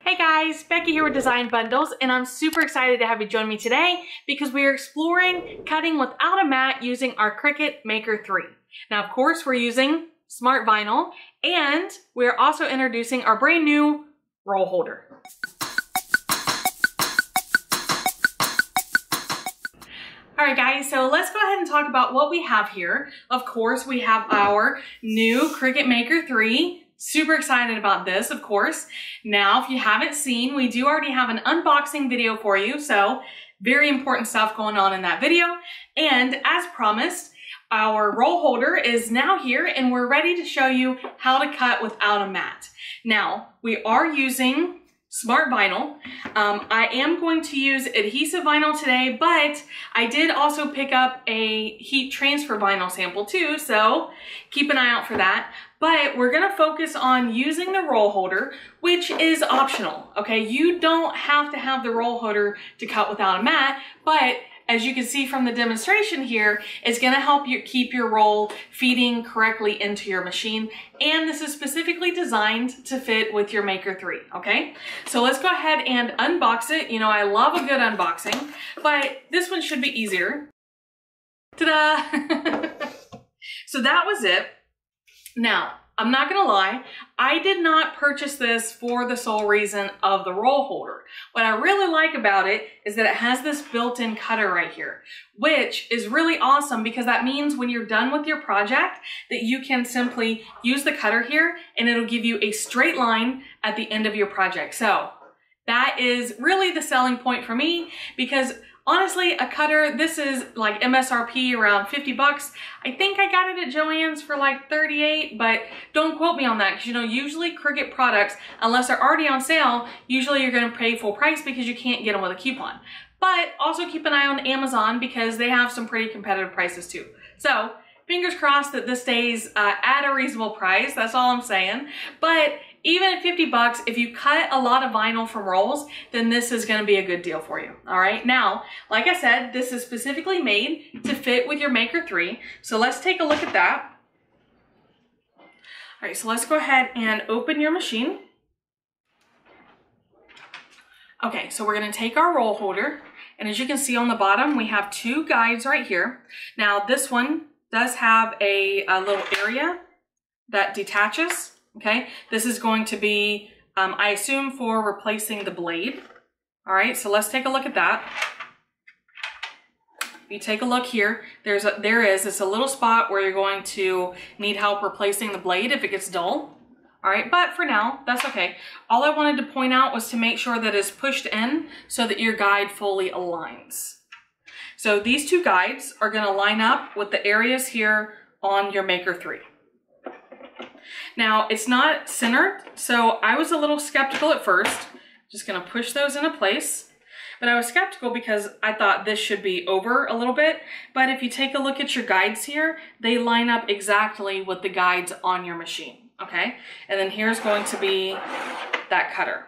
Hey guys, Becky here with Design Bundles, and I'm super excited to have you join me today because we are exploring cutting without a mat using our Cricut Maker 3. Now, of course, we're using Smart Vinyl, and we're also introducing our brand new roll holder. All right, guys, so let's go ahead and talk about what we have here. Of course, we have our new Cricut Maker 3. Super excited about this, of course. Now, if you haven't seen, we do already have an unboxing video for you, so very important stuff going on in that video. And as promised, our roll holder is now here, and we're ready to show you how to cut without a mat. Now, we are using Smart Vinyl. I am going to use adhesive vinyl today, but I did also pick up a heat transfer vinyl sample too, so keep an eye out for that. But we're gonna focus on using the roll holder, which is optional, okay? You don't have to have the roll holder to cut without a mat, but as you can see from the demonstration here, it's gonna help you keep your roll feeding correctly into your machine. And this is specifically designed to fit with your Maker 3, okay? So let's go ahead and unbox it. You know, I love a good unboxing, but this one should be easier. Ta-da! So that was it. Now, I'm not gonna lie, I did not purchase this for the sole reason of the roll holder. What I really like about it is that it has this built-in cutter right here, which is really awesome because that means when you're done with your project that you can simply use the cutter here and it'll give you a straight line at the end of your project. So that is really the selling point for me because honestly, a cutter, this is like MSRP around 50 bucks. I think I got it at Joann's for like 38, but don't quote me on that because you know, usually Cricut products, unless they're already on sale, usually you're gonna pay full price because you can't get them with a coupon. But also keep an eye on Amazon because they have some pretty competitive prices too. So fingers crossed that this stays at a reasonable price, that's all I'm saying. But even at 50 bucks, if you cut a lot of vinyl from rolls, then this is gonna be a good deal for you, all right? Now, like I said, this is specifically made to fit with your Maker 3. So let's take a look at that. All right, so let's go ahead and open your machine. Okay, so we're gonna take our roll holder, and as you can see on the bottom, we have two guides right here. Now, this one does have a little area that detaches. Okay, this is going to be, I assume, for replacing the blade. All right, so let's take a look at that. If you take a look here, it's a little spot where you're going to need help replacing the blade if it gets dull. All right, but for now, that's okay. All I wanted to point out was to make sure that it's pushed in so that your guide fully aligns. So these two guides are gonna line up with the areas here on your Maker 3. Now, it's not centered, so I was a little skeptical at first. Just gonna push those into place. But I was skeptical because I thought this should be over a little bit. But if you take a look at your guides here, they line up exactly with the guides on your machine, okay? And then here's going to be that cutter.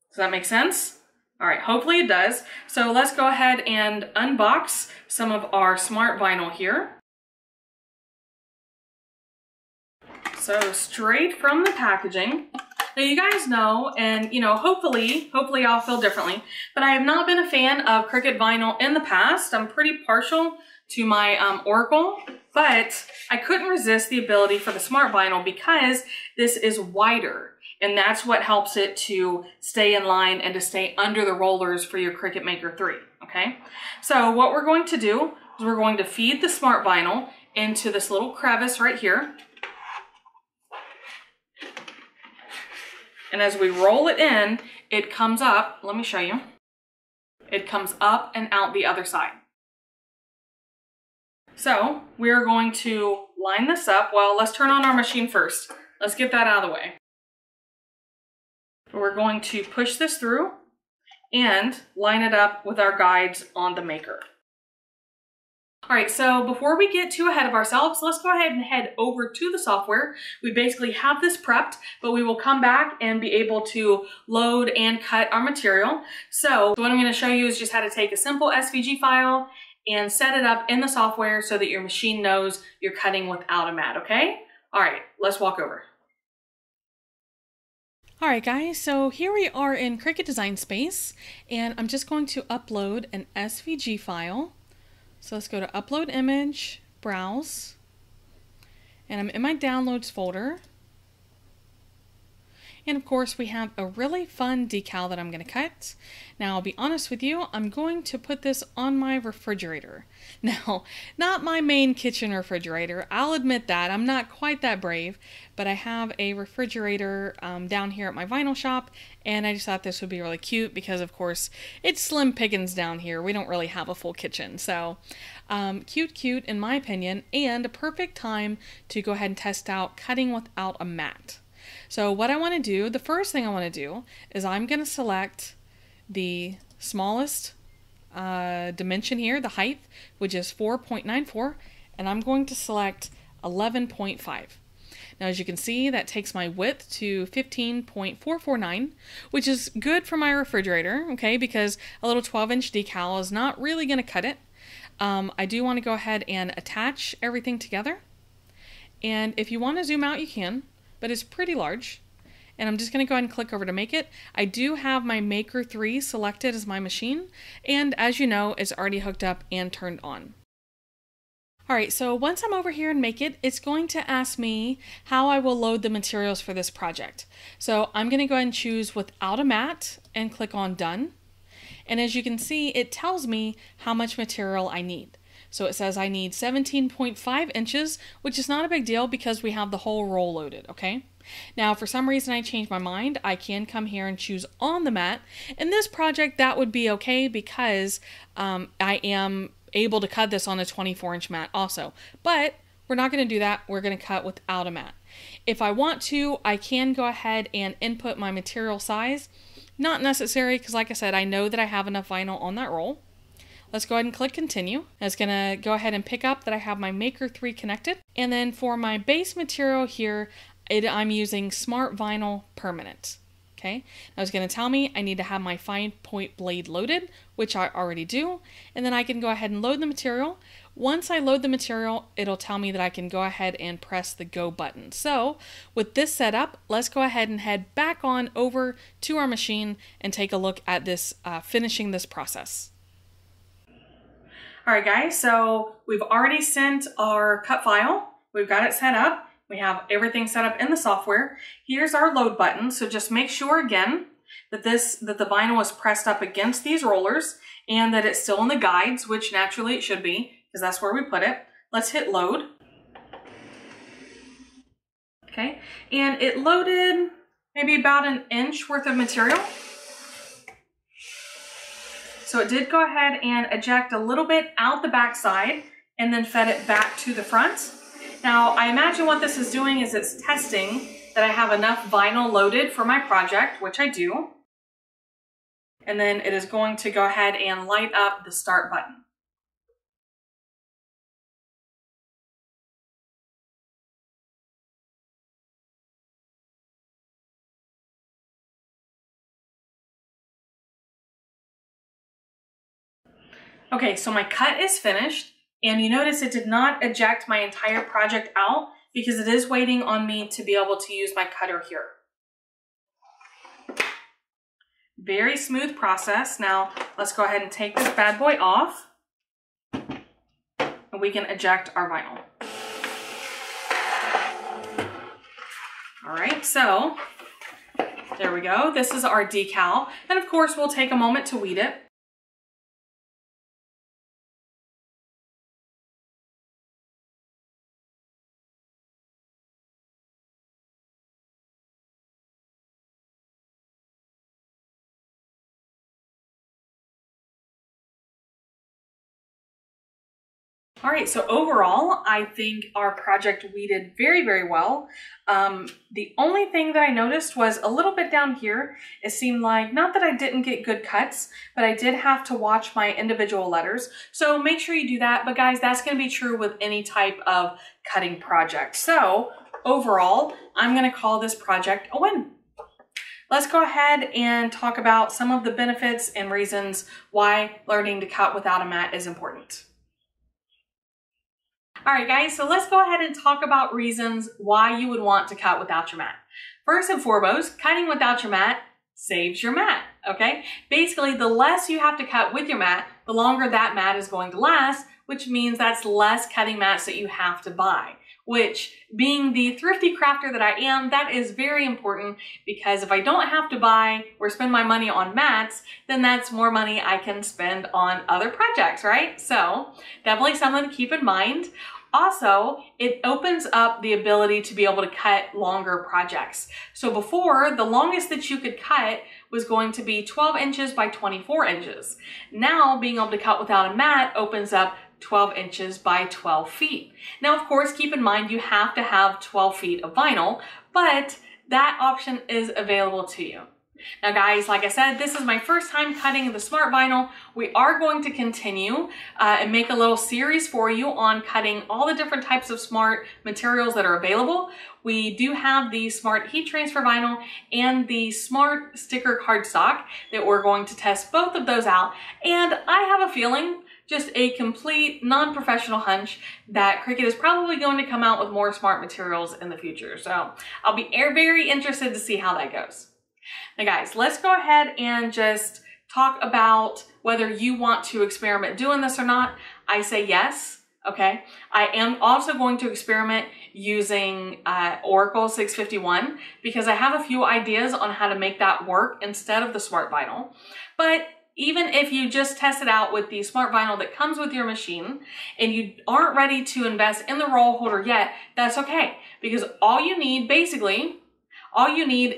Does that make sense? All right, hopefully it does. So let's go ahead and unbox some of our Smart Vinyl here. So straight from the packaging. Now you guys know, and you know, hopefully I'll feel differently, but I have not been a fan of Cricut vinyl in the past. I'm pretty partial to my Oracle, but I couldn't resist the ability for the Smart Vinyl because this is wider, and that's what helps it to stay in line and to stay under the rollers for your Cricut Maker 3, okay? So what we're going to do is we're going to feed the Smart Vinyl into this little crevice right here. And as we roll it in, it comes up, let me show you. It comes up and out the other side. So we're going to line this up. Well, let's turn on our machine first. Let's get that out of the way. We're going to push this through and line it up with our guides on the Maker. All right, so before we get too ahead of ourselves, let's go ahead and head over to the software. We basically have this prepped, but we will come back and be able to load and cut our material. So what I'm gonna show you is just how to take a simple SVG file and set it up in the software so that your machine knows you're cutting without a mat, okay? All right, let's walk over. All right, guys, so here we are in Cricut Design Space, and I'm just going to upload an SVG file. So let's go to Upload Image, Browse, and I'm in my Downloads folder. And of course, we have a really fun decal that I'm going to cut. Now, I'll be honest with you, I'm going to put this on my refrigerator. Now, not my main kitchen refrigerator. I'll admit that. I'm not quite that brave, but I have a refrigerator down here at my vinyl shop, and I just thought this would be really cute because, of course, it's slim pickings down here. We don't really have a full kitchen. So, cute in my opinion, and a perfect time to go ahead and test out cutting without a mat. So what I want to do, the first thing I want to do is I'm going to select the smallest dimension here, the height, which is 4.94, and I'm going to select 11.5. Now, as you can see, that takes my width to 15.449, which is good for my refrigerator, okay, because a little 12-inch decal is not really going to cut it. I do want to go ahead and attach everything together, and if you want to zoom out, you can. But it's pretty large, and I'm just going to go ahead and click over to make it. I do have my Maker 3 selected as my machine, and as you know, it's already hooked up and turned on. Alright, so once I'm over here in Make It, it's going to ask me how I will load the materials for this project. So I'm going to go ahead and choose Without a Mat and click on Done. And as you can see, it tells me how much material I need. So it says I need 17.5 inches, which is not a big deal because we have the whole roll loaded, okay? Now, if for some reason I change my mind, I can come here and choose on the mat. In this project, that would be okay because I am able to cut this on a 24-inch mat also. But we're not going to do that. We're going to cut without a mat. If I want to, I can go ahead and input my material size. Not necessary because, like I said, I know that I have enough vinyl on that roll. Let's go ahead and click Continue. It's going to go ahead and pick up that I have my Maker 3 connected. And then for my base material here, I'm using Smart Vinyl Permanent. Okay, now it's going to tell me I need to have my fine point blade loaded, which I already do. And then I can go ahead and load the material. Once I load the material, it'll tell me that I can go ahead and press the Go button. So with this set up, let's go ahead and head back on over to our machine and take a look at this, finishing this process. All right, guys, so we've already sent our cut file. We've got it set up. We have everything set up in the software. Here's our load button. So just make sure again that the vinyl is pressed up against these rollers and that it's still in the guides, which naturally it should be because that's where we put it. Let's hit load. Okay, and it loaded maybe about an inch worth of material. So it did go ahead and eject a little bit out the back side and then fed it back to the front. Now, I imagine what this is doing is it's testing that I have enough vinyl loaded for my project, which I do. And then it is going to go ahead and light up the start button. Okay, so my cut is finished. And you notice it did not eject my entire project out because it is waiting on me to be able to use my cutter here. Very smooth process. Now let's go ahead and take this bad boy off and we can eject our vinyl. All right, so there we go. This is our decal. And of course, we'll take a moment to weed it. All right, so overall, I think our project weeded very, very well. The only thing that I noticed was a little bit down here, it seemed like, not that I didn't get good cuts, but I did have to watch my individual letters. So make sure you do that. But guys, that's gonna be true with any type of cutting project. So overall, I'm gonna call this project a win. Let's go ahead and talk about some of the benefits and reasons why learning to cut without a mat is important. All right, guys, so let's go ahead and talk about reasons why you would want to cut without your mat. First and foremost, cutting without your mat saves your mat, okay? Basically, the less you have to cut with your mat, the longer that mat is going to last, which means that's less cutting mats that you have to buy. Which, being the thrifty crafter that I am, that is very important, because if I don't have to buy or spend my money on mats, then that's more money I can spend on other projects, right? So definitely something to keep in mind. Also, it opens up the ability to be able to cut longer projects. So before, the longest that you could cut was going to be 12 inches by 24 inches. Now, being able to cut without a mat opens up 12 inches by 12 feet. Now, of course, keep in mind you have to have 12 feet of vinyl, but that option is available to you. Now guys, like I said, this is my first time cutting the smart vinyl. We are going to continue and make a little series for you on cutting all the different types of smart materials that are available. We do have the smart heat transfer vinyl and the smart sticker cardstock that we're going to test both of those out. And I have a feeling, just a complete non-professional hunch, that Cricut is probably going to come out with more smart materials in the future. So I'll be very interested to see how that goes. Now guys, let's go ahead and just talk about whether you want to experiment doing this or not. I say yes, okay? I am also going to experiment using Oracal 651 because I have a few ideas on how to make that work instead of the smart vinyl. But even if you just test it out with the smart vinyl that comes with your machine and you aren't ready to invest in the roll holder yet, that's okay. Because all you need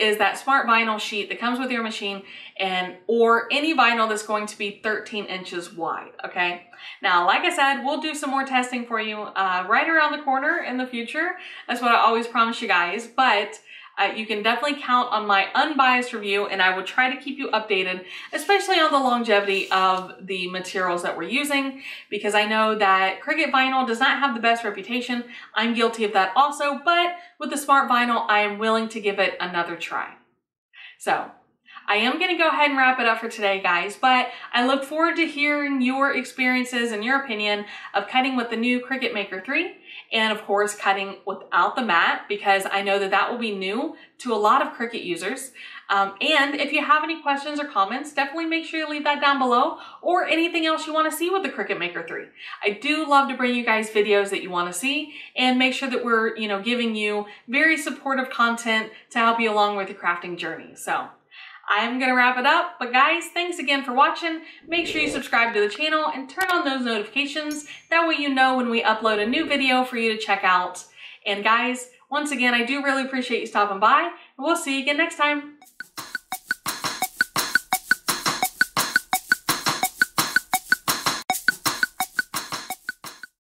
is that smart vinyl sheet that comes with your machine or any vinyl that's going to be 13 inches wide, okay? Now, like I said, we'll do some more testing for you right around the corner in the future. That's what I always promise you guys, but you can definitely count on my unbiased review, and I will try to keep you updated, especially on the longevity of the materials that we're using, because I know that Cricut vinyl does not have the best reputation. I'm guilty of that also, but with the smart vinyl, I am willing to give it another try. So I am going to go ahead and wrap it up for today, guys, but I look forward to hearing your experiences and your opinion of cutting with the new Cricut Maker 3, and of course cutting without the mat, because I know that that will be new to a lot of Cricut users. And if you have any questions or comments, definitely make sure you leave that down below, or anything else you want to see with the Cricut Maker 3. I do love to bring you guys videos that you want to see and make sure that we're, giving you very supportive content to help you along with your crafting journey. So I'm going to wrap it up, but guys, thanks again for watching. Make sure you subscribe to the channel and turn on those notifications. That way you know when we upload a new video for you to check out. And guys, once again, I do really appreciate you stopping by, and we'll see you again next time.